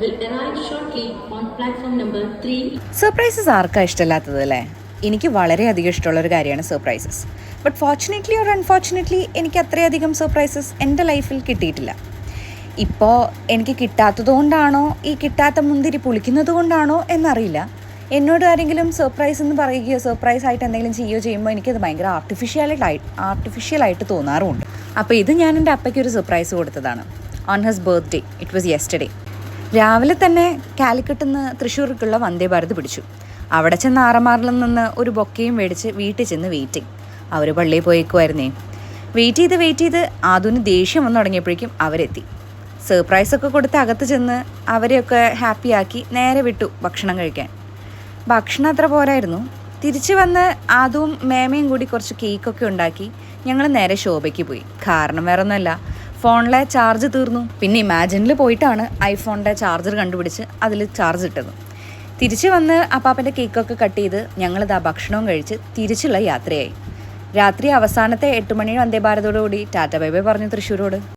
will arrive shortly on platform number 3. Surprises ആർക്കാ ഇഷ്ടമില്ലാത്തത് അല്ലേ? എനിക്ക് വളരെയധികം ഇഷ്ടമുള്ളൊരു കാര്യമാണ് surprises. But fortunately or unfortunately എനിക്ക് അത്രയധികം സർപ്രൈസസ് എൻ്റെ ലൈഫിൽ കിട്ടിയിട്ടില്ല. ഇപ്പോൾ എനിക്ക് കിട്ടാത്തത് കൊണ്ടാണോ ഈ കിട്ടാത്ത മുന്തിരി പുളിക്കുന്നത് കൊണ്ടാണോ എന്നറിയില്ല. എന്നോട് ആരെങ്കിലും സർപ്രൈസ് എന്ന് പറയുകയോ സർപ്രൈസ് ആയിട്ട് എന്തെങ്കിലും ചെയ്യുകയോ ചെയ്യുമ്പോൾ എനിക്കത് ഭയങ്കര ആർട്ടിഫിഷ്യലായിട്ട് തോന്നാറുമുണ്ട്. അപ്പോൾ ഇത് ഞാൻ എൻ്റെ അപ്പയ്ക്ക് ഒരു സർപ്രൈസ് കൊടുത്തതാണ്. On his birthday. It was yesterday. രാവിലെ തന്നെ കാലിക്കട്ടിൽ നിന്ന് തൃശ്ശൂർക്കുള്ള വന്ദേ ഭാരത് പിടിച്ചു. അവിടെ ചെന്ന് ആറമാറിൽ നിന്ന് ഒരു ബൊക്കയും മേടിച്ച് വീട്ടിൽ ചെന്ന് വെയിറ്റിംഗ്. അവർ പള്ളിയിൽ പോയേക്കുമായിരുന്നേ. വെയിറ്റ് ചെയ്ത് ആദുവിന് ദേഷ്യം വന്നു തുടങ്ങിയപ്പോഴേക്കും അവരെത്തി. സർപ്രൈസൊക്കെ കൊടുത്ത് അകത്ത് ചെന്ന് അവരെയൊക്കെ ഹാപ്പിയാക്കി നേരെ വിട്ടു ഭക്ഷണം കഴിക്കാൻ. ഭക്ഷണം അത്ര പോരായിരുന്നു. തിരിച്ച് വന്ന് ആദുവും മേമയും കൂടി കുറച്ച് കേക്കൊക്കെ ഉണ്ടാക്കി ഞങ്ങൾ നേരെ ശോഭയ്ക്ക് പോയി. കാരണം വേറെ ഒന്നുമല്ല, ഫോണിലെ ചാർജ് തീർന്നു. പിന്നെ ഇമാജിനിൽ പോയിട്ടാണ് ഐഫോണിൻ്റെ ചാർജർ കണ്ടുപിടിച്ച് അതിൽ ചാർജ് ഇട്ടത്. തിരിച്ച് വന്ന് അപ്പാപ്പൻ്റെ കേക്കൊക്കെ കട്ട് ചെയ്ത് ഞങ്ങളിതാ ഭക്ഷണവും കഴിച്ച് തിരിച്ചുള്ള യാത്രയായി. രാത്രി അവസാനത്തെ 8 മണി വന്ദേ ഭാരതോടുകൂടി ടാറ്റ ബൈ ബൈ പറഞ്ഞു തൃശ്ശൂരോട്.